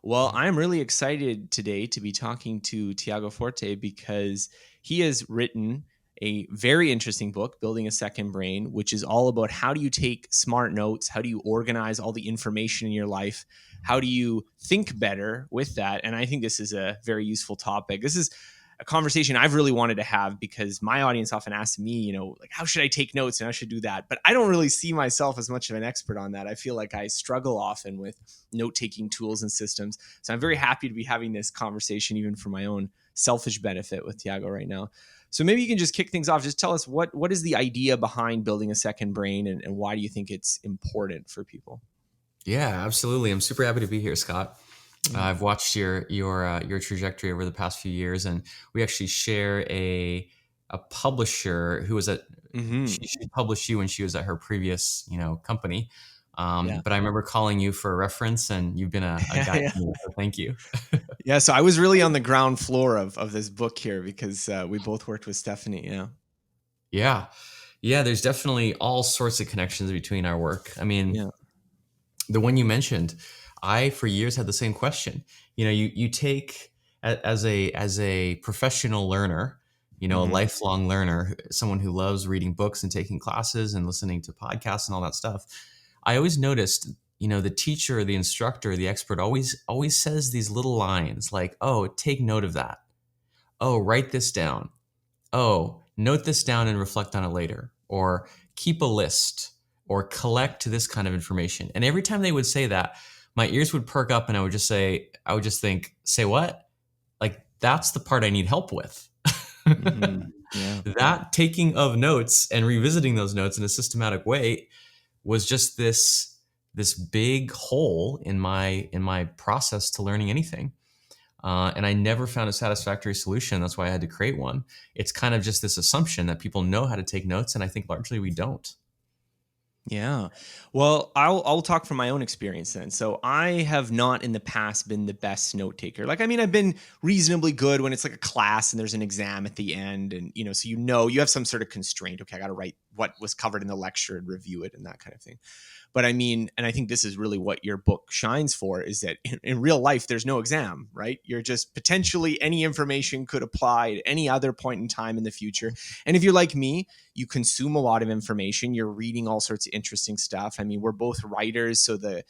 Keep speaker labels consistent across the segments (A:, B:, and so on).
A: Well, I'm really excited today to be talking to Tiago Forte because he has written a very interesting book, Building a Second Brain, which is all about how do you take smart notes? How do you organize all the information in your life? How do you think better with that? And I think this is a very useful topic. This is a conversation I've really wanted to have because my audience often asks me, like, how should I take notes and how should I do that? But I don't really see myself as much of an expert on that. I feel like I struggle often with note-taking tools and systems. So I'm very happy to be having this conversation, even for my own selfish benefit with Tiago right now. So maybe you can just kick things off. Just tell us what is the idea behind building a second brain and why do you think it's important for people?
B: Yeah, absolutely. I'm super happy to be here, Scott. I've watched your trajectory over the past few years, and we actually share a publisher who was at she published you when she was at her previous company.
A: Yeah.
B: But I remember calling you for a reference, and you've been a guide
A: Yeah.
B: to me. So thank you.
A: Yeah. So I was really on the ground floor of this book here because we both worked with Stephanie. Yeah.
B: Yeah, yeah. There's definitely all sorts of connections between our work. I mean,
A: Yeah.
B: the one you mentioned, I for years had the same question. You take as a professional learner, a
A: Hmm.
B: lifelong learner, someone who loves reading books and taking classes and listening to podcasts and all that stuff. I always noticed, the teacher, the instructor, the expert always says these little lines like, "Oh, take note of that. Oh, write this down. Oh, note this down and reflect on it later," or keep a list, or collect this kind of information. And every time they would say that, my ears would perk up and I would just think, say what? Like, that's the part I need help with.
A: Hmm. Yeah.
B: That taking of notes and revisiting those notes in a systematic way was just this big hole in my process to learning anything. And I never found a satisfactory solution. That's why I had to create one. It's kind of just this assumption that people know how to take notes, and I think largely we don't.
A: Yeah. Well, I'll talk from my own experience then. So I have not in the past been the best note taker. Like, I mean, I've been reasonably good when it's like a class and there's an exam at the end, and so you have some sort of constraint. Okay, I got to write what was covered in the lecture and review it and that kind of thing. But I mean, and I think this is really what your book shines for, is that in real life, there's no exam, right? You're just potentially any information could apply at any other point in time in the future. And if you're like me, you consume a lot of information. You're reading all sorts of interesting stuff. I mean, we're both writers, so the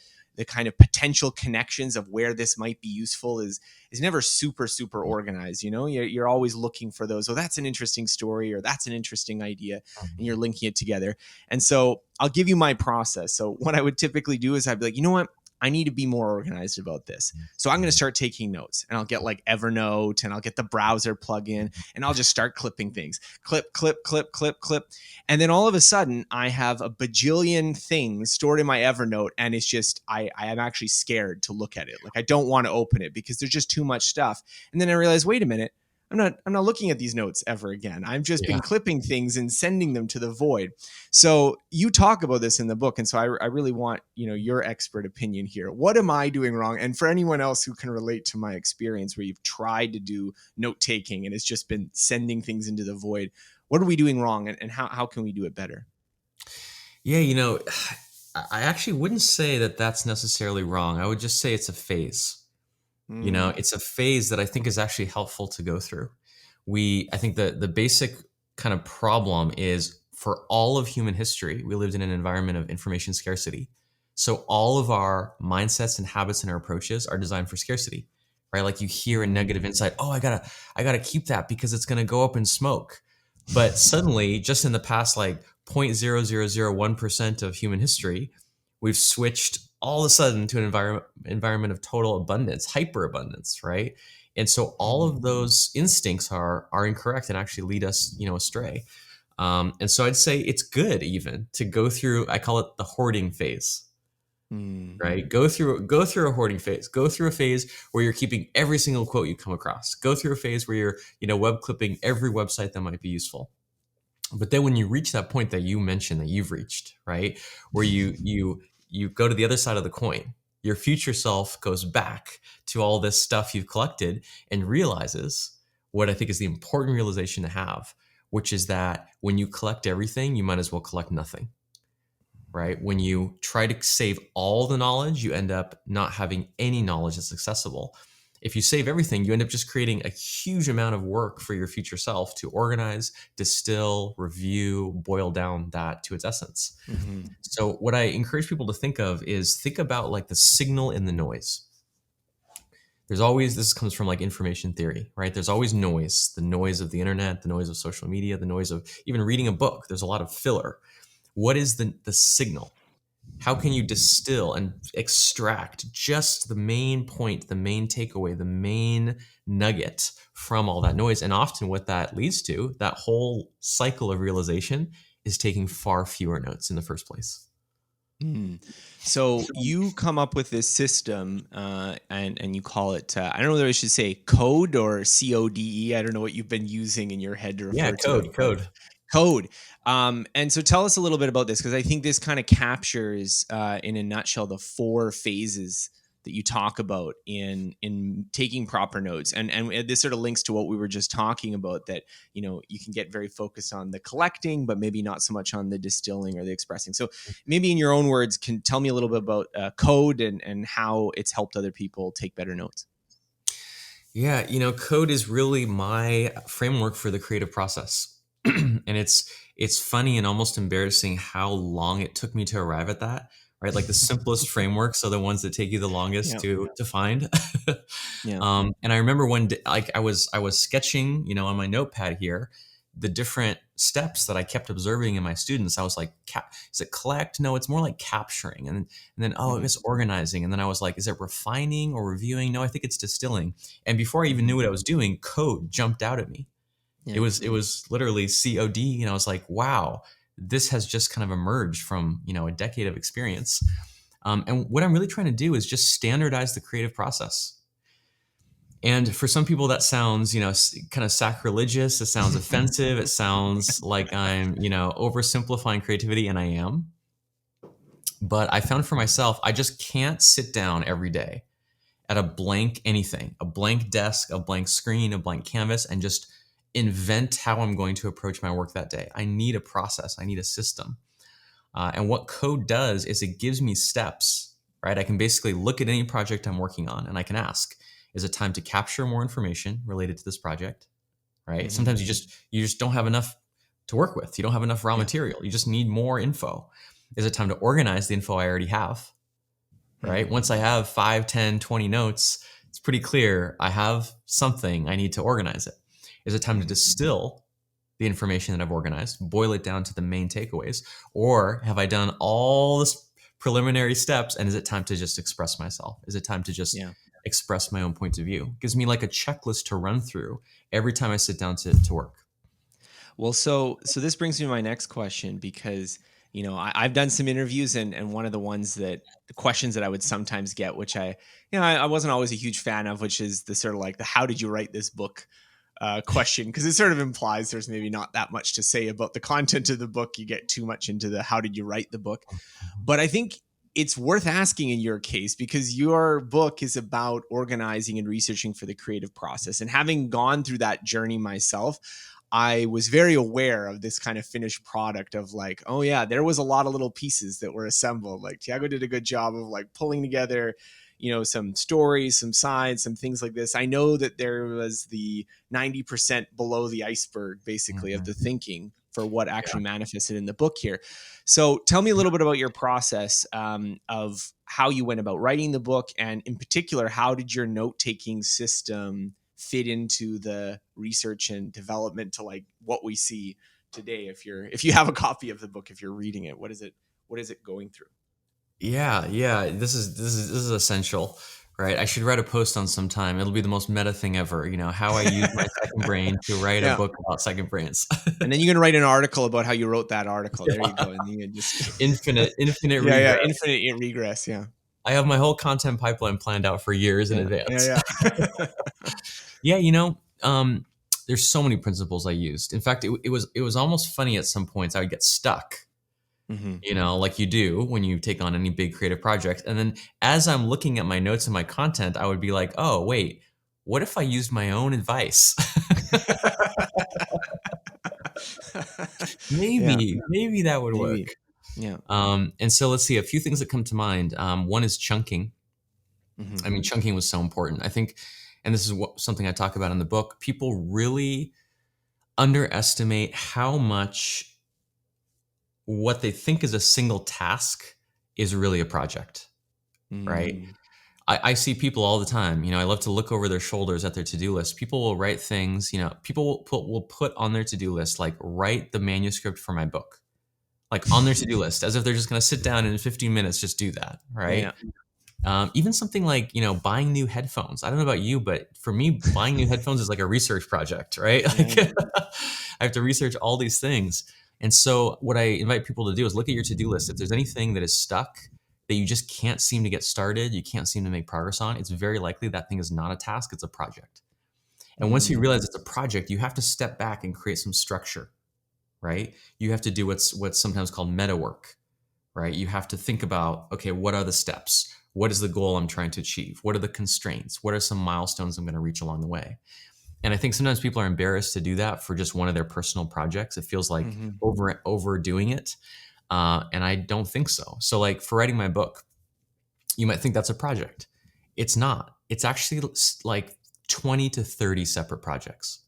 A: kind of potential connections of where this might be useful is never super organized. You're always looking for those. Oh, that's an interesting story, or that's an interesting idea, and you're linking it together. And so I'll give you my process. So what I would typically do is I'd be like, you know what? I need to be more organized about this. So I'm going to start taking notes, and I'll get like Evernote, and I'll get the browser plugin, and I'll just start clipping things. Clip, clip, clip, clip, clip. And then all of a sudden I have a bajillion things stored in my Evernote, and it's just, I am actually scared to look at it. Like, I don't want to open it because there's just too much stuff. And then I realize, wait a minute, I'm not looking at these notes ever again. I've just
B: Yeah.
A: been clipping things and sending them to the void. So you talk about this in the book. And so I really want, your expert opinion here. What am I doing wrong? And for anyone else who can relate to my experience where you've tried to do note taking and it's just been sending things into the void, what are we doing wrong, and how can we do it better?
B: Yeah, I actually wouldn't say that that's necessarily wrong. I would just say it's a phase.
A: Mm,
B: It's a phase that I think is actually helpful to go through. I think the basic kind of problem is, for all of human history, we lived in an environment of information scarcity. So all of our mindsets and habits and our approaches are designed for scarcity, right? Like, you hear a negative insight, oh, I gotta keep that because it's gonna go up in smoke. But suddenly, just in the past like 0.0001% of human history, we've switched all of a sudden to an environment of total abundance, hyperabundance, right? And so all of those instincts are incorrect and actually lead us, astray. And so I'd say it's good even to go through. I call it the hoarding phase,
A: mm,
B: right? Go through a hoarding phase. Go through a phase where you're keeping every single quote you come across. Go through a phase where you're, web clipping every website that might be useful. But then when you reach that point that you mentioned that you've reached, right, where you go to the other side of the coin, your future self goes back to all this stuff you've collected and realizes what I think is the important realization to have, which is that when you collect everything, you might as well collect nothing, right? When you try to save all the knowledge, you end up not having any knowledge that's accessible. If you save everything, you end up just creating a huge amount of work for your future self to organize, distill, review, boil down that to its essence.
A: Mm-hmm.
B: So what I encourage people to think about like the signal in the noise. There's always, this comes from like information theory, right? There's always noise, the noise of the internet, the noise of social media, the noise of even reading a book. There's a lot of filler. What is the signal? How can you distill and extract just the main point, the main takeaway, the main nugget from all that noise? And often what that leads to, that whole cycle of realization, is taking far fewer notes in the first place.
A: Mm. So you come up with this system, and you call it, I don't know whether I should say code or CODE. I don't know what you've been using in your head to
B: Yeah,
A: refer to it, but
B: code.
A: code. And so tell us a little bit about this, because I think this kind of captures, in a nutshell, the four phases that you talk about in taking proper notes. And this sort of links to what we were just talking about, that, you can get very focused on the collecting, but maybe not so much on the distilling or the expressing. So maybe in your own words, can tell me a little bit about code and how it's helped other people take better notes.
B: Yeah, code is really my framework for the creative process. And it's funny and almost embarrassing how long it took me to arrive at that, right? Like the simplest frameworks are the ones that take you the longest
A: Yeah.
B: to find.
A: Yeah.
B: And I remember one day, like I was sketching, on my notepad here, the different steps that I kept observing in my students. I was like, is it collect? No, it's more like capturing. And then,
A: Mhm.
B: it's organizing. And then I was like, is it refining or reviewing? No, I think it's distilling. And before I even knew what I was doing, code jumped out at me. It
A: Yeah.
B: was literally COD. And I was like, wow, this has just kind of emerged from, a decade of experience. And what I'm really trying to do is just standardize the creative process. And for some people, that sounds, kind of sacrilegious. It sounds offensive. It sounds like I'm, oversimplifying creativity, and I am. But I found for myself, I just can't sit down every day at a blank anything, a blank desk, a blank screen, a blank canvas, and just invent how I'm going to approach my work that day. I need a process. I need a system. And what code does is it gives me steps, right? I can basically look at any project I'm working on and I can ask, is it time to capture more information related to this project, right?
A: Mhm.
B: Sometimes you just don't have enough to work with. You don't have enough raw
A: Yeah.
B: material. You just need more info. Is it time to organize the info I already have,
A: Yeah.
B: right? Once I have 5, 10, 20 notes, it's pretty clear I have something, I need to organize it. Is it time to distill the information that I've organized, boil it down to the main takeaways? Or have I done all this preliminary steps and is it time to just express myself? Is it time to just
A: Yeah.
B: express my own point of view? It gives me like a checklist to run through every time I sit down to work.
A: Well, so this brings me to my next question, because I've done some interviews, and one of the questions that I would sometimes get, which I wasn't always a huge fan of, which is the sort of like the how did you write this book question, because it sort of implies there's maybe not that much to say about the content of the book. You get too much into the how did you write the book, but I think it's worth asking in your case, because your book is about organizing and researching for the creative process, and having gone through that journey myself, I was very aware of this kind of finished product of like, oh yeah, there was a lot of little pieces that were assembled. Like Tiago did a good job of like pulling together, some stories, some sides, some things like this. I know that there was the 90% below the iceberg, basically, of the
B: Mhm.
A: thinking for what
B: Yeah.
A: actually manifested in the book here. So tell me a little bit about your process, of how you went about writing the book, and in particular, how did your note-taking system fit into the research and development to like what we see today? If you have a copy of the book, if you're reading it, what is it going through?
B: Yeah. This is essential, right? I should write a post on sometime. It'll be the most meta thing ever. How I use my second brain to write a
A: Yeah.
B: book about second brains.
A: And then you're gonna write an article about how you wrote that article. There you go. And then you just
B: Infinite
A: yeah,
B: regress.
A: infinite regress. Yeah.
B: I have my whole content pipeline planned out for years in
A: Yeah.
B: advance.
A: Yeah. Yeah.
B: Yeah, there's so many principles I used. In fact, it was almost funny at some points. I would get stuck,
A: Hmm.
B: like you do when you take on any big creative project. And then as I'm looking at my notes and my content, I would be like, oh, wait, what if I used my own advice?
A: Yeah.
B: Maybe that would work.
A: Maybe. Yeah.
B: And so let's see, a few things that come to mind. One is chunking.
A: Hmm.
B: I mean, chunking was so important. I think, and this is something I talk about in the book, people really underestimate how much what they think is a single task is really a project, right?
A: Mm.
B: I see people all the time. I love to look over their shoulders at their to-do list. People will write things, people will put on their to-do list, like, write the manuscript for my book, like, on their to-do list, as if they're just going to sit down and in 15 minutes just do that, right?
A: Yeah.
B: Even something like, buying new headphones. I don't know about you, but for me, buying new headphones is like a research project, right?
A: Yeah.
B: Like, I have to research all these things. And so what I invite people to do is look at your to-do list. If there's anything that is stuck that you just can't seem to get started, you can't seem to make progress on, it's very likely that thing is not a task, it's a project. And once you
A: Mm.
B: realize it's a project, you have to step back and create some structure, right? You have to do what's sometimes called meta work, right? You have to think about, okay, what are the steps? What is the goal I'm trying to achieve? What are the constraints? What are some milestones I'm going to reach along the way? And I think sometimes people are embarrassed to do that for just one of their personal projects. It feels like
A: Hmm.
B: overdoing it. And I don't think so. So, like, for writing my book, you might think that's a project. It's not. It's actually like 20 to 30 separate projects,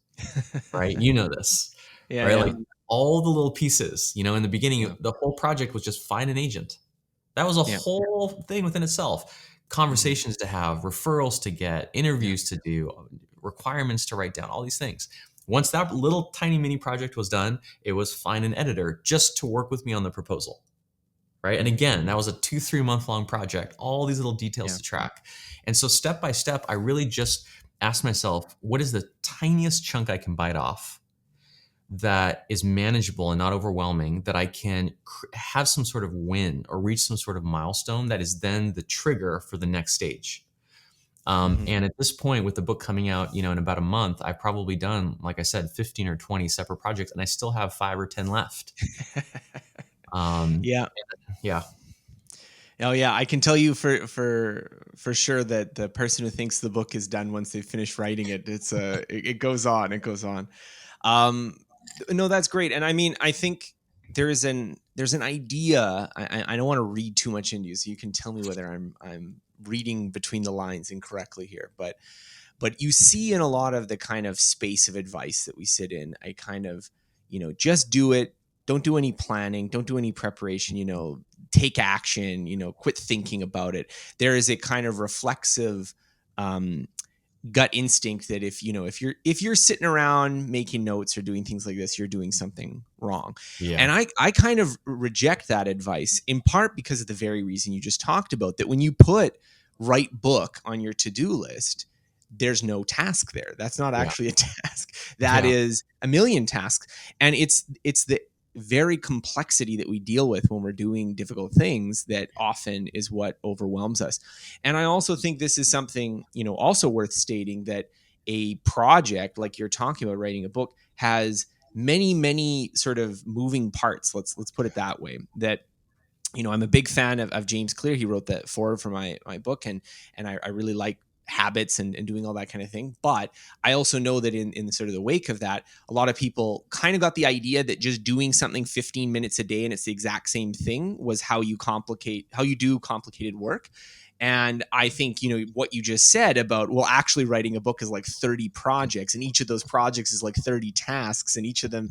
B: right? You know this,
A: Yeah.
B: right?
A: Yeah.
B: Like, all the little pieces, in the beginning,
A: Yeah.
B: the whole project was just find an agent. That was a
A: Yeah.
B: whole thing within itself.
A: Hmm.
B: Conversations to have, referrals to get, interviews to do, requirements to write down, all these things. Once that little tiny mini project was done, it was find an editor just to work with me on the proposal. Right. And
A: Hmm.
B: again, that was a 2-3 month long project, all these little details
A: Yeah.
B: to track. And so step by step, I really just asked myself, what is the tiniest chunk I can bite off that is manageable and not overwhelming, that I can have some sort of win or reach some sort of milestone that is then the trigger for the next stage.
A: Hmm.
B: And at this point, with the book coming out, in about a month, I've probably done, like I said, 15 or 20 separate projects, and I still have 5 or 10 left. Um,
A: Yeah.
B: yeah,
A: Oh yeah, I can tell you for sure that the person who thinks the book is done once they finish writing it, it goes on, it goes on. Um, no, that's great, and I mean, I think there's an idea. I don't want to read too much into you, so you can tell me whether I'm reading between the lines incorrectly here, but you see in a lot of the kind of space of advice that we sit in, I kind of, just do it. Don't do any planning. Don't do any preparation. Take action. Quit thinking about it. There is a kind of reflexive um, gut instinct that if you're sitting around making notes or doing things like this, you're doing something wrong.
B: yeah,
A: And I kind of reject that advice in part because of the very reason you just talked about, that when you put write book on your to-do list, there's no task there. That's not
B: yeah,
A: actually a task. That
B: yeah,
A: is a million tasks. And it's the very complexity that we deal with when we're doing difficult things that often is what overwhelms us. And I also think this is something, also worth stating, that a project like you're talking about, writing a book, has many, many sort of moving parts. Let's put it that way. That I'm a big fan of James Clear. He wrote the foreword for my book, and I really like habits and doing all that kind of thing. But I also know that in sort of the wake of that, a lot of people kind of got the idea that just doing something 15 minutes a day and it's the exact same thing was how you do complicated work. And I think, what you just said about, well, actually writing a book is like 30 projects, and each of those projects is like 30 tasks, and each of them,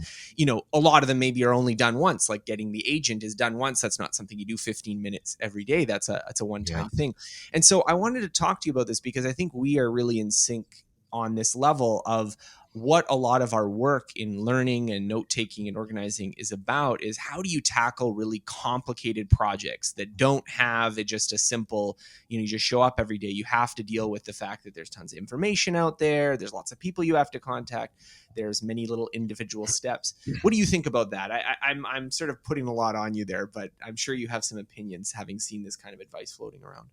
A: a lot of them maybe are only done once. Like getting the agent is done once. That's not something you do 15 minutes every day. That's a
B: yeah,
A: one-time thing. And so I wanted to talk to you about this because I think we are really in sync on this level of what a lot of our work in learning and note taking and organizing is about, is how do you tackle really complicated projects that don't have just a simple, you just show up every day. You have to deal with the fact that there's tons of information out there. There's lots of people you have to contact. There's many little individual steps. What do you think about that? I'm sort of putting a lot on you there, but I'm sure you have some opinions, having seen this kind of advice floating around.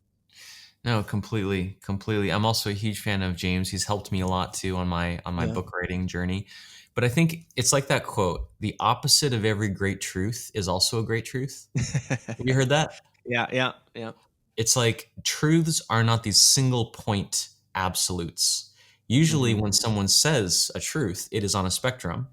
B: no, completely, completely. I'm also a huge fan of James. He's helped me a lot too on my
A: Yeah.
B: book writing journey. But I think it's like that quote: "The opposite of every great truth is also a great truth." Have you heard that?
A: Yeah, yeah, yeah.
B: It's like truths are not these single point absolutes. Usually,
A: Hmm.
B: when someone says a truth, it is on a spectrum,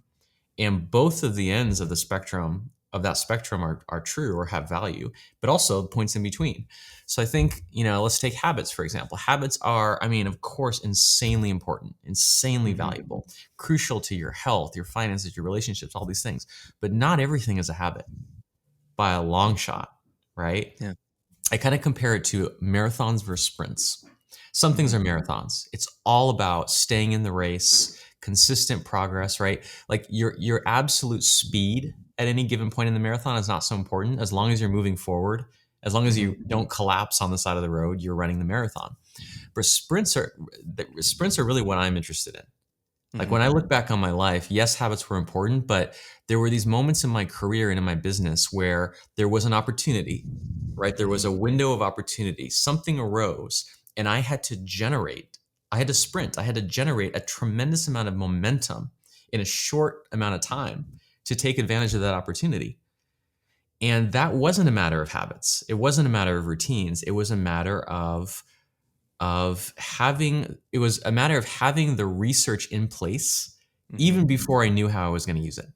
B: and both of the ends of the spectrum of that spectrum are true or have value, but also points in between. So I think, let's take habits, for example. Habits are, I mean, of course, insanely important, insanely
A: Hmm.
B: valuable, crucial to your health, your finances, your relationships, all these things. But not everything is a habit by a long shot, right?
A: Yeah.
B: I kind of compare it to marathons versus sprints. Some things
A: Hmm.
B: are marathons. It's all about staying in the race, consistent progress, right? Like your absolute speed at any given point in the marathon is not so important as long as you're moving forward. As long as
A: Hmm.
B: you don't collapse on the side of the road, you're running the marathon. But sprints are really what I'm interested in. Like
A: Hmm.
B: when I look back on my life, yes, habits were important, but there were these moments in my career and in my business where there was an opportunity, right? There was
A: Hmm.
B: a window of opportunity. Something arose and I had to sprint, I had to generate a tremendous amount of momentum in a short amount of time to take advantage of that opportunity. And that wasn't a matter of habits. It wasn't a matter of routines. It was a matter having the research in place
A: Hmm.
B: even before I knew how I was going to use it,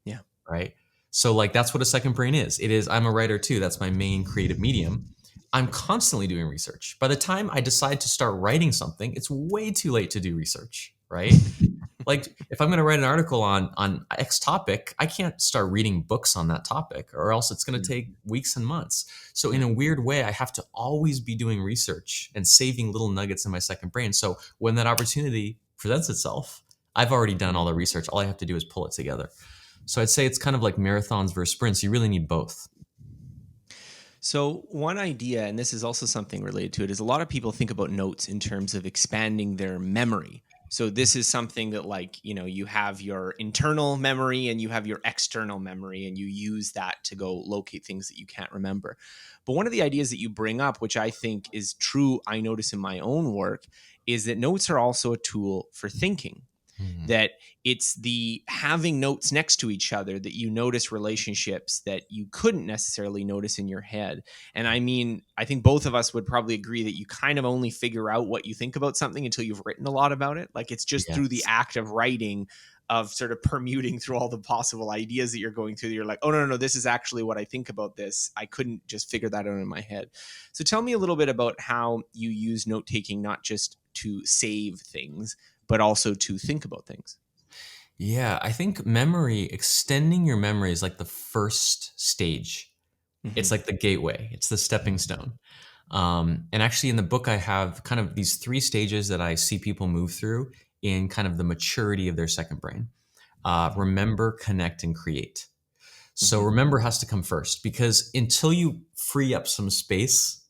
A: Yeah.
B: right? So like that's what a second brain is. It is I'm a writer too. That's my main creative medium. I'm constantly doing research. By the time I decide to start writing something, it's way too late to do research, right? Like if I'm going to write an article on X topic, I can't start reading books on that topic or else it's going to
A: Yeah.
B: take weeks and months. So in
A: Yeah.
B: a weird way, I have to always be doing research and saving little nuggets in my second brain. So when that opportunity presents itself, I've already done all the research. All I have to do is pull it together. So I'd say it's kind of like marathons versus sprints. You really need both.
A: So, one idea, and this is also something related to it, is a lot of people think about notes in terms of expanding their memory. So, this is something that, like, you have your internal memory and you have your external memory, and you use that to go locate things that you can't remember. But one of the ideas that you bring up, which I think is true, I notice in my own work, is that notes are also a tool for thinking,
B: Mhm.
A: that it's the having notes next to each other that you notice relationships that you couldn't necessarily notice in your head. And I mean, I think both of us would probably agree that you kind of only figure out what you think about something until you've written a lot about it. Like it's just through the
B: Yes.
A: act of writing, of sort of permuting through all the possible ideas that you're going through, that you're like, oh, no, this is actually what I think about this. I couldn't just figure that out in my head. So tell me a little bit about how you use note taking, not just to save things, but also to think about things.
B: Yeah, I think extending your memory is like the first stage. It's
A: Hmm.
B: like the gateway, it's the stepping stone. And actually, in the book, I have kind of these three stages that I see people move through in kind of the maturity of their second brain: remember, connect, and create. So,
A: Hmm.
B: remember has to come first because until you free up some space,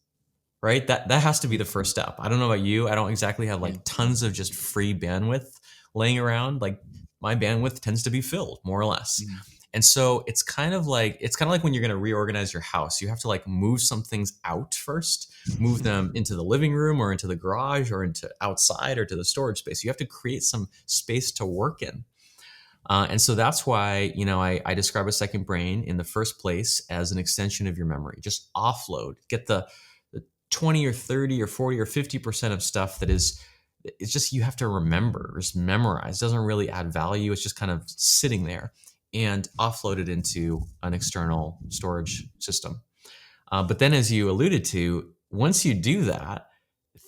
B: right? That has to be the first step. I don't know about you. I don't exactly have
A: Yeah.
B: like tons of just free bandwidth laying around. Like my bandwidth tends to be filled more or less.
A: Mhm.
B: And so it's kind of like when you're going to reorganize your house. You have to like move some things out first, move them into the living room or into the garage or into outside or to the storage space. You have to create some space to work in. And so that's why, I describe a second brain in the first place as an extension of your memory. Just offload, get the 20 or 30 or 40 or 50% of stuff it's just you have to remember, just memorize. It doesn't really add value. It's just kind of sitting there and offload it into an external storage system. But then, as you alluded to, once you do that,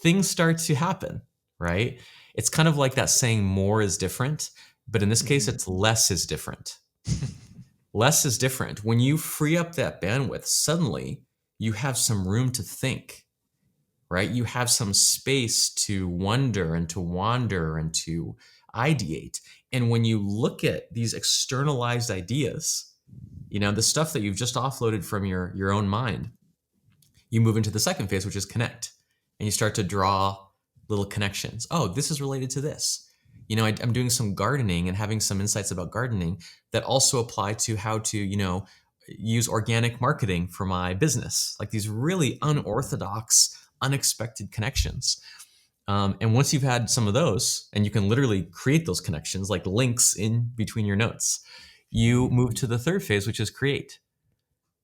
B: things start to happen, right? It's kind of like that saying, more is different, but in this case,
A: Mhm.
B: it's less is different. Less is different. When you free up that bandwidth, suddenly you have some room to think, right? You have some space to wonder and to wander and to ideate. And when you look at these externalized ideas, the stuff that you've just offloaded from your own mind, you move into the second phase, which is connect. And you start to draw little connections. Oh, this is related to this. I'm doing some gardening and having some insights about gardening that also apply to how to, use organic marketing for my business. Like these really unorthodox, unexpected connections. And once you've had some of those, and you can literally create those connections like links in between your notes, you move to the third phase, which is create.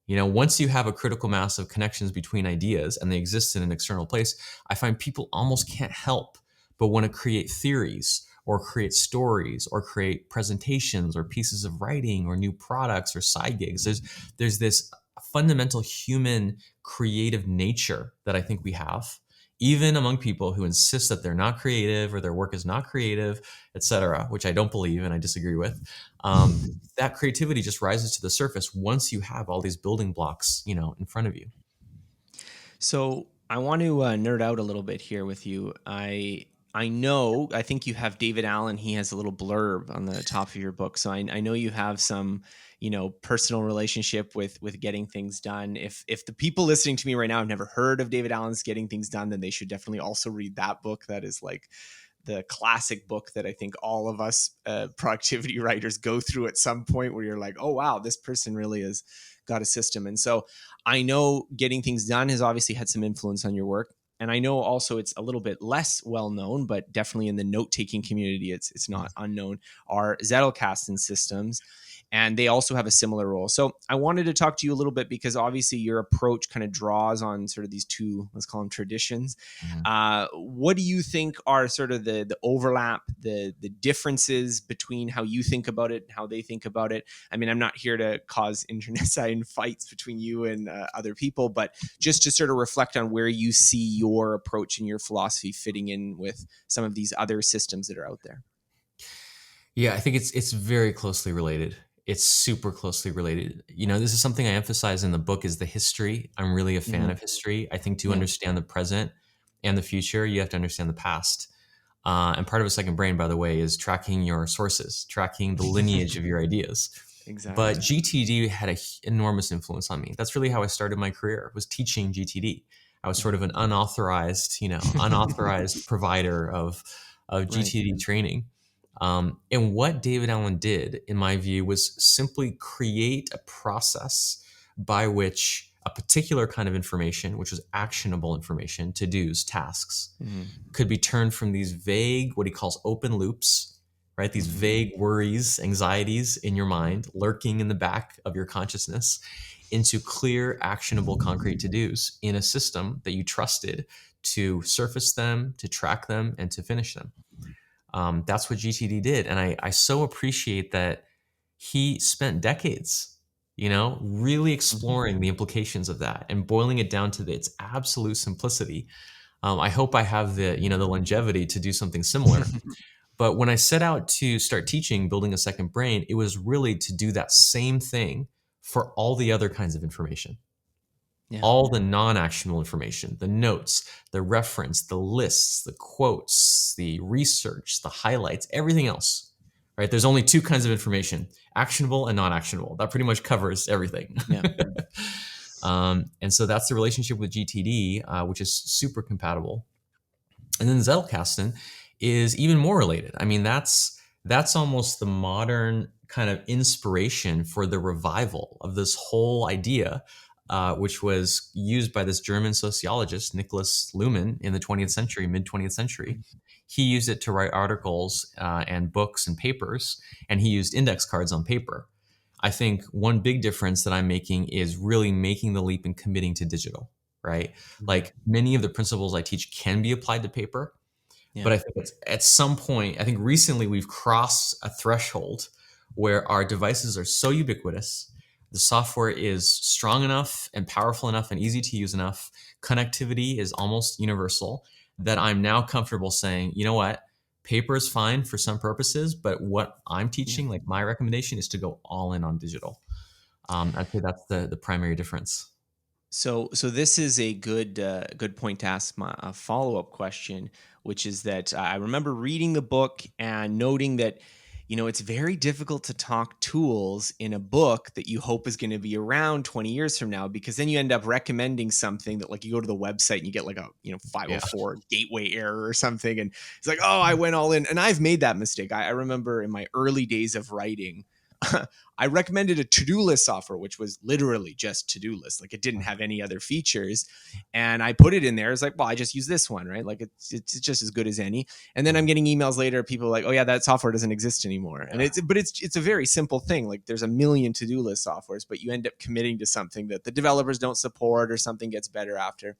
B: Once you have a critical mass of connections between ideas and they exist in an external place, I find people almost can't help but want to create theories or create stories or create presentations or pieces of writing or new products or side gigs. There's this fundamental human creative nature that I think we have, even among people who insist that they're not creative or their work is not creative, etc., which I don't believe and I disagree with. That creativity just rises to the surface once you have all these building blocks, in front of you.
A: So I want to nerd out a little bit here with you. I think you have David Allen. He has a little blurb on the top of your book, so I know you have some personal relationship with getting things done. If the people listening to me right now have never heard of David Allen's Getting Things Done, then they should definitely also read that book. That is like the classic book that I think all of us productivity writers go through at some point, where you're like, oh wow, this person really has got a system. And so I know Getting Things Done has obviously had some influence on your work. And I know also it's a little bit less well known, but definitely in the note taking community, it's not unknown, are Zettelkasten systems. And they also have a similar role. So I wanted to talk to you a little bit because obviously your approach kind of draws on sort of these two, let's call them traditions.
B: Mhm.
A: What do you think are sort of the overlap, the differences between how you think about it and how they think about it? I mean, I'm not here to cause internecine fights between you and other people, but just to sort of reflect on where you see your approach and your philosophy fitting in with some of these other systems that are out there.
B: Yeah, I think it's very closely related. It's super closely related. This is something I emphasize in the book is the history. I'm really a fan
A: Mm-hmm.
B: of history. I think to
A: Yeah,
B: understand the present and the future, you have to understand the past. And part of a second brain, by the way, is tracking your sources, tracking the lineage of your ideas. But
A: exactly.
B: GTD had an enormous influence on me. That's really how I started my career, was teaching GTD. I was sort
A: Yeah.
B: of an unauthorized provider of
A: Right.
B: GTD training. And what David Allen did, in my view, was simply create a process by which a particular kind of information, which was actionable information, to-dos, tasks,
A: Mm-hmm.
B: could be turned from these vague, what he calls open loops, right? These
A: Mm-hmm.
B: vague worries, anxieties in your mind, lurking in the back of your consciousness, into clear, actionable, concrete to-dos in a system that you trusted to surface them, to track them, and to finish them. That's what GTD did. And I so appreciate that he spent decades, really
A: Mm-hmm.
B: exploring the implications of that and boiling it down to its absolute simplicity. I hope I have the longevity to do something similar. But when I set out to start teaching building a second brain, it was really to do that same thing for all the other kinds of information,
A: Yeah.
B: all the non-actionable information, the notes, the reference, the lists, the quotes, the research, the highlights, everything else, right? There's only two kinds of information, actionable and non-actionable. That pretty much covers everything.
A: Yeah.
B: And so that's the relationship with GTD, which is super compatible. And then Zettelkasten is even more related. I mean, that's almost the modern kind of inspiration for the revival of this whole idea, which was used by this German sociologist Nicholas Luhmann in the 20th century, mid 20th century. He used it to write articles and books and papers, and he used index cards on paper. I think one big difference that I'm making is really making the leap and committing to digital, right?
A: Mhm.
B: Like many of the principles I teach can be applied to paper,
A: Yeah.
B: but I think at some point, I think recently we've crossed a threshold where our devices are so ubiquitous, the software is strong enough and powerful enough and easy to use enough, connectivity is almost universal, that I'm now comfortable saying, you know what, paper is fine for some purposes, but what I'm
A: Yeah.
B: teaching, like my recommendation is to go all in on digital. I'd say that's the primary difference.
A: So this is a good point to ask my a follow up question, which is that I remember reading the book and noting that it's very difficult to talk tools in a book that you hope is going to be around 20 years from now, because then you end up recommending something that, like, you go to the website and you get like a
B: Yeah.
A: 504 gateway error or something, and it's like, oh, I went all in. And I've made that mistake. I remember in my early days of writing, I recommended a to-do list software, which was literally just to-do list. Like, it didn't have any other features. And I put it in there. It's like, well, I just use this one, right? Like, it's just as good as any. And then I'm getting emails later, people like, oh yeah, that software doesn't exist anymore. And it's a very simple thing. Like, there's a million to-do list softwares, but you end up committing to something that the developers don't support or something gets better after.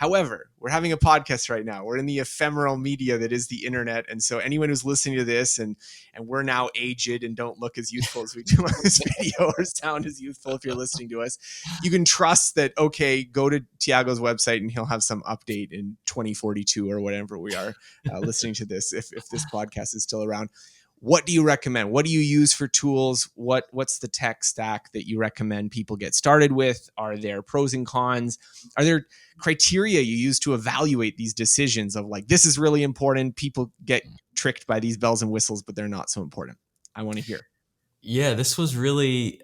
A: However, we're having a podcast right now. We're in the ephemeral media that is the internet. And so anyone who's listening to this and we're now aged and don't look as youthful as we do on this video or sound as youthful if you're listening to us, you can trust that, okay, go to Tiago's website and he'll have some update in 2042 or whatever we are listening to this, if this podcast is still around. What do you recommend? What do you use for tools? What's the tech stack that you recommend people get started with? Are there pros and cons? Are there criteria you use to evaluate these decisions of like, this is really important? People get tricked by these bells and whistles, but they're not so important. I want to hear.
B: Yeah, this was really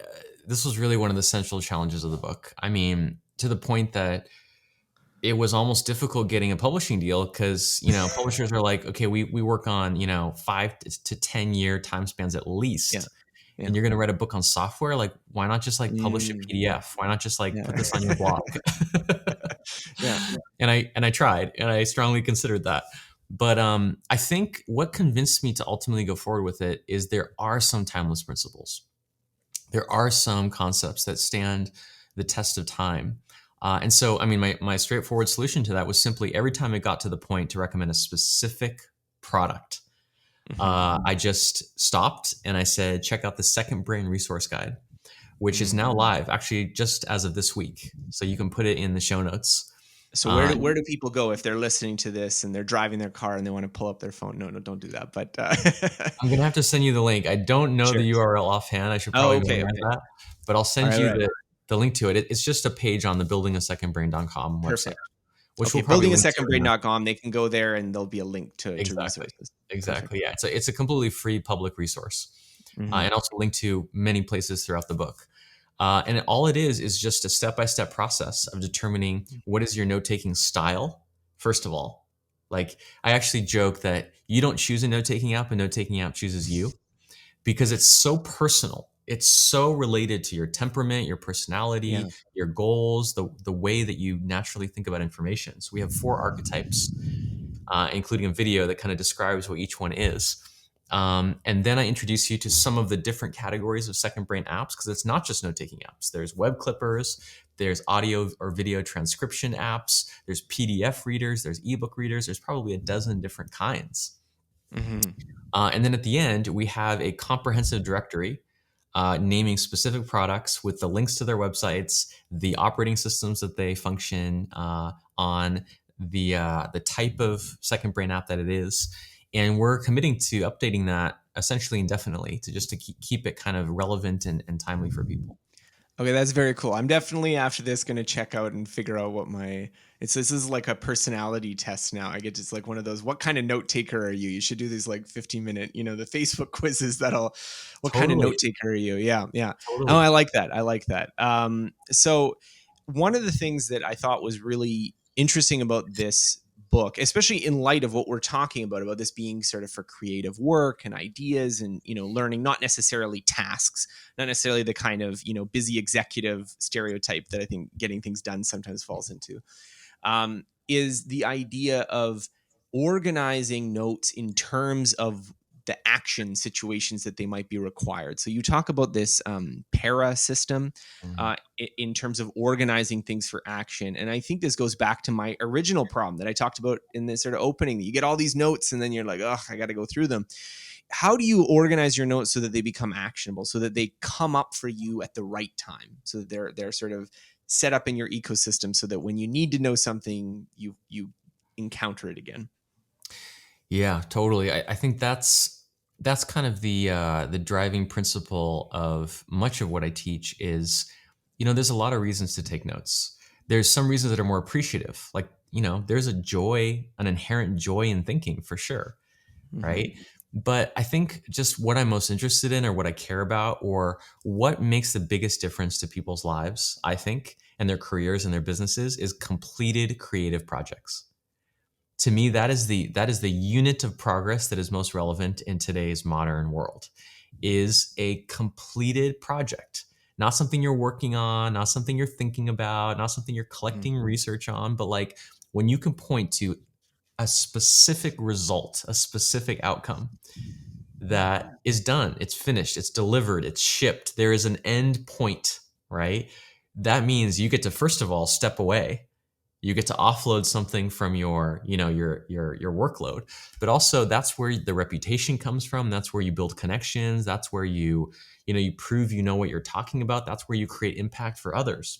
B: one of the central challenges of the book. I mean, to the point that it was almost difficult getting a publishing deal because, publishers are like, okay, we work on, 5 to 10 year time spans at least.
A: Yeah. Yeah.
B: And you're going to write a book on software. Like, why not just like publish a PDF? Why not just like put this on your blog?
A: Yeah.
B: And I tried, and I strongly considered that. But I think what convinced me to ultimately go forward with it is there are some timeless principles. There are some concepts that stand the test of time. And so, I mean, my straightforward solution to that was simply every time it got to the point to recommend a specific product, I just stopped and I said, check out the Second Brain Resource Guide, which is now live, actually, just as of this week. So you can put it in the show notes.
A: So where do people go if they're listening to this and they're driving their car and they want to pull up their phone? No, don't do that. But
B: I'm going to have to send you the link. I don't know
A: Sure.
B: the URL offhand. I should probably memorize that. But I'll send you the link to it. It's just a page on the buildingasecondbrain.com website.
A: Perfect.
B: Which
A: okay, buildingasecondbrain.com. They can go there and there'll be a link to resources.
B: Exactly. Perfect. Yeah. It's a completely free public resource. And also link to many places throughout the book. And all it is just a step-by-step process of determining what is your note-taking style, first of all. Like, I actually joke that you don't choose a note-taking app, a note-taking app chooses you, because it's so personal. It's so related to your temperament, your personality, your goals, the way that you naturally think about information. So we have 4 archetypes, including a video that kind of describes what each one is. And then I introduce you to some of the different categories of Second Brain apps, because it's not just note-taking apps. There's web clippers, there's audio or video transcription apps, there's PDF readers, there's ebook readers, there's probably a dozen different kinds. And then at the end, we have a comprehensive directory naming specific products with the links to their websites, the operating systems that they function on, the type of Second Brain app that it is. And we're committing to updating that essentially indefinitely to keep it kind of relevant and timely for people.
A: Okay, that's very cool. I'm definitely after this going to check out and figure out what this is like a personality test now. I get just like one of those, what kind of note taker are you? You should do these like 15-minute, the Facebook quizzes what kind of note taker are you? Yeah. Totally. Oh, I like that. So one of the things that I thought was really interesting about this book, especially in light of what we're talking about this being sort of for creative work and ideas and, learning, not necessarily tasks, not necessarily the kind of, busy executive stereotype that I think getting things done sometimes falls into, is the idea of organizing notes in terms of the action situations that they might be required. So you talk about this para system in terms of organizing things for action. And I think this goes back to my original problem that I talked about in this sort of opening. You get all these notes and then you're like, oh, I got to go through them. How do you organize your notes so that they become actionable, so that they come up for you at the right time, so that they're sort of set up in your ecosystem so that when you need to know something, you encounter it again?
B: Yeah, totally. I think that's kind of the driving principle of much of what I teach is, there's a lot of reasons to take notes. There's some reasons that are more appreciative. Like, there's an inherent joy in thinking for sure. Right. But I think just what I'm most interested in or what I care about or what makes the biggest difference to people's lives, I think, and their careers and their businesses is completed creative projects. To me, that is the unit of progress that is most relevant in today's modern world, is a completed project, not something you're working on, not something you're thinking about, not something you're collecting research on, but like when you can point to a specific result, a specific outcome that is done, it's finished, it's delivered, it's shipped, there is an end point, right? That means you get to, first of all, step away You get to offload something from your, your workload. But also that's where the reputation comes from. That's where you build connections. That's where you prove you know what you're talking about. That's where you create impact for others.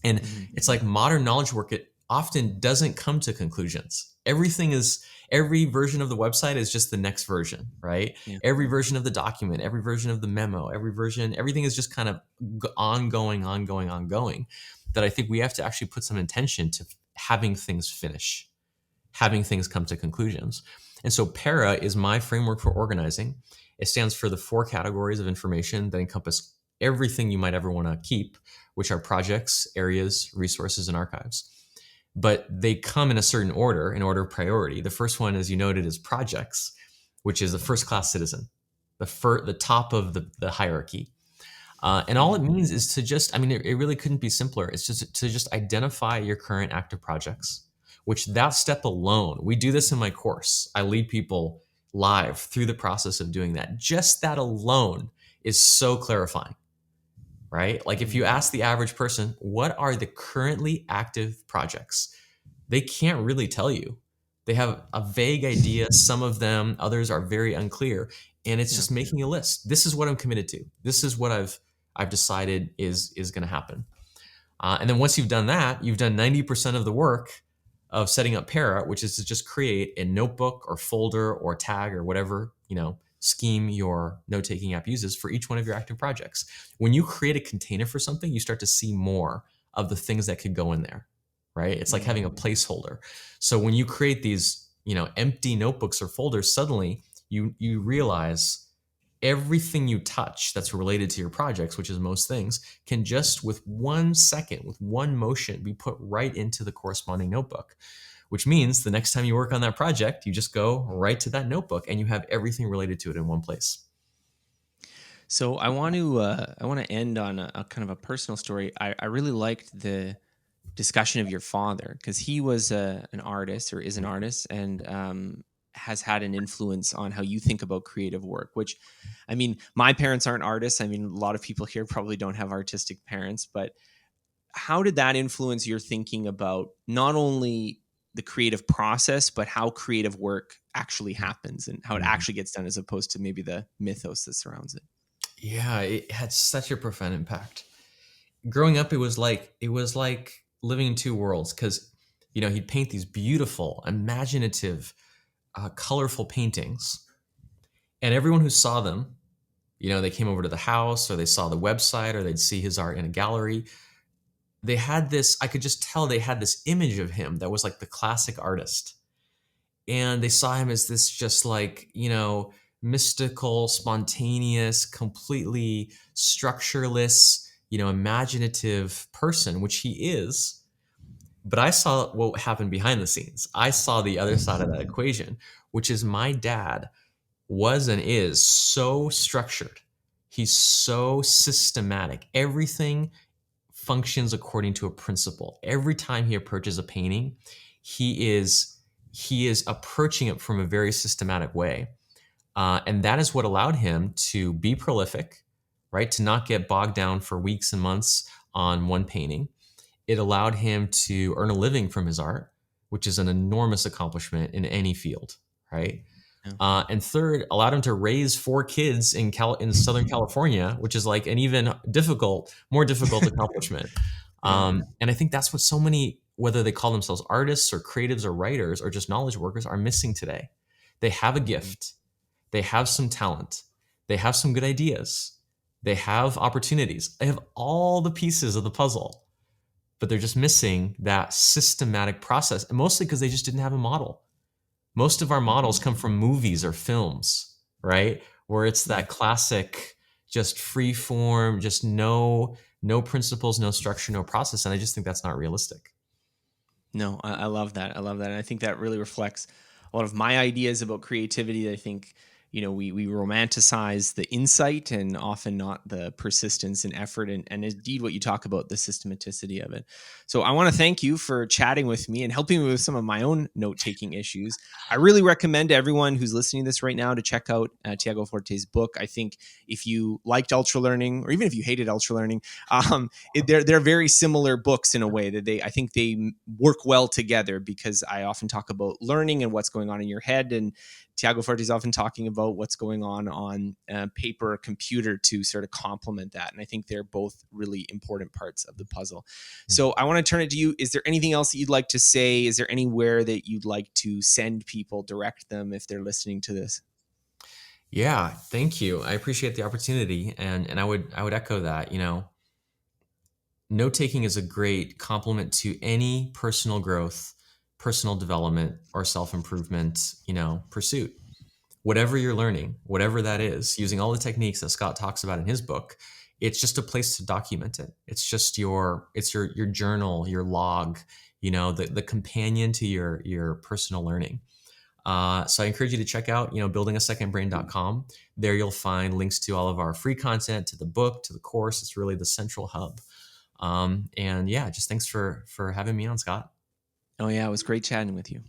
B: And
A: Mhm.
B: it's like modern knowledge work, it often doesn't come to conclusions. Every version of the website is just the next version, right?
A: Yeah.
B: Every version of the document, every version of the memo, everything is just kind of ongoing, ongoing, ongoing. That I think we have to actually put some intention to having things finish, having things come to conclusions. And so PARA is my framework for organizing. It stands for the 4 categories of information that encompass everything you might ever want to keep, which are projects, areas, resources, and archives. But they come in a certain order, in order of priority. The first one, as you noted, is projects, which is the first class citizen, the top of the hierarchy. And all it
A: Mhm.
B: means is to just, I mean, it really couldn't be simpler. It's just to just identify your current active projects, which that step alone, we do this in my course. I lead people live through the process of doing that. Just that alone is so clarifying, right? Like if you
A: Mhm.
B: ask the average person, what are the currently active projects? They can't really tell you. They have a vague idea. Some of them, others are very unclear. And it's
A: Yeah.
B: just making a list. This is what I'm committed to. This is what I've decided is going to happen. And then once you've done that, you've done 90% of the work of setting up Para, which is to just create a notebook or folder or tag or whatever, scheme your note-taking app uses for each one of your active projects. When you create a container for something, you start to see more of the things that could go in there, right? It's like
A: Mhm.
B: having a placeholder. So when you create these, empty notebooks or folders, suddenly you realize everything you touch that's related to your projects, which is most things, can just with 1 second, with one motion, be put right into the corresponding notebook. Which means the next time you work on that project, you just go right to that notebook and you have everything related to it in one place.
A: So I want to end on a kind of a personal story. I really liked the discussion of your father because he was an artist or is an artist and has had an influence on how you think about creative work. Which, I mean, my parents aren't artists. I mean, a lot of people here probably don't have artistic parents, but how did that influence your thinking about not only the creative process, but how creative work actually happens and how it
B: Mhm.
A: actually gets done, as opposed to maybe the mythos that surrounds it?
B: Yeah, it had such a profound impact. Growing up, it was like living in two worlds because he'd paint these beautiful, imaginative, colorful paintings, and everyone who saw them, they came over to the house or they saw the website or they'd see his art in a gallery. They had this, I could just tell they had this image of him that was like the classic artist. And they saw him as this just like, mystical, spontaneous, completely structureless, imaginative person, which he is. But I saw what happened behind the scenes. I saw the other side of that equation, which is my dad was and is so structured. He's so systematic. Everything functions according to a principle. Every time he approaches a painting, he is he is approaching it from a very systematic way. And that is what allowed him to be prolific, right? To not get bogged down for weeks and months on one painting. It allowed him to earn a living from his art, which is an enormous accomplishment in any field, right?
A: Yeah.
B: And third, allowed him to raise 4 kids in Southern California, which is like an even more difficult accomplishment.
A: Yeah.
B: And I think that's what so many, whether they call themselves artists or creatives or writers or just knowledge workers, are missing today. They have a
A: Mhm.
B: gift, they have some talent, they have some good ideas, they have opportunities, they have all the pieces of the puzzle, but they're just missing that systematic process, and mostly because they just didn't have a model. Most of our models
A: Mhm.
B: come from movies or films, right? Where it's
A: Yeah.
B: that classic, just free form, just no principles, no structure, no process. And I just think that's not realistic.
A: No, I love that. I love that. And I think that really reflects a lot of my ideas about creativity. I think, we romanticize the insight and often not the persistence and effort, and indeed what you talk about, the systematicity of it. So I want to thank you for chatting with me and helping me with some of my own note-taking issues. I really recommend to everyone who's listening to this right now to check out Tiago Forte's book. I think if you liked ultra learning, or even if you hated ultra learning, they're very similar books in a way that I think they work well together, because I often talk about learning and what's going on in your head, and Tiago Forte is often talking about what's going on paper or computer to sort of complement that. And I think they're both really important parts of the puzzle. So I want to turn it to you. Is there anything else that you'd like to say? Is there anywhere that you'd like to send people, direct them if they're listening to this?
B: Yeah, thank you. I appreciate the opportunity, and I would echo that. Note taking is a great complement to any personal growth, personal development, or self improvement, pursuit. Whatever you're learning, whatever that is, using all the techniques that Scott talks about in his book, it's just a place to document it. It's just your journal, your log, the companion to your personal learning. So I encourage you to check out, buildingasecondbrain.com. There you'll find links to all of our free content, to the book, to the course. It's really the central hub. And yeah, just thanks for having me on, Scott.
A: Oh, yeah, it was great chatting with you.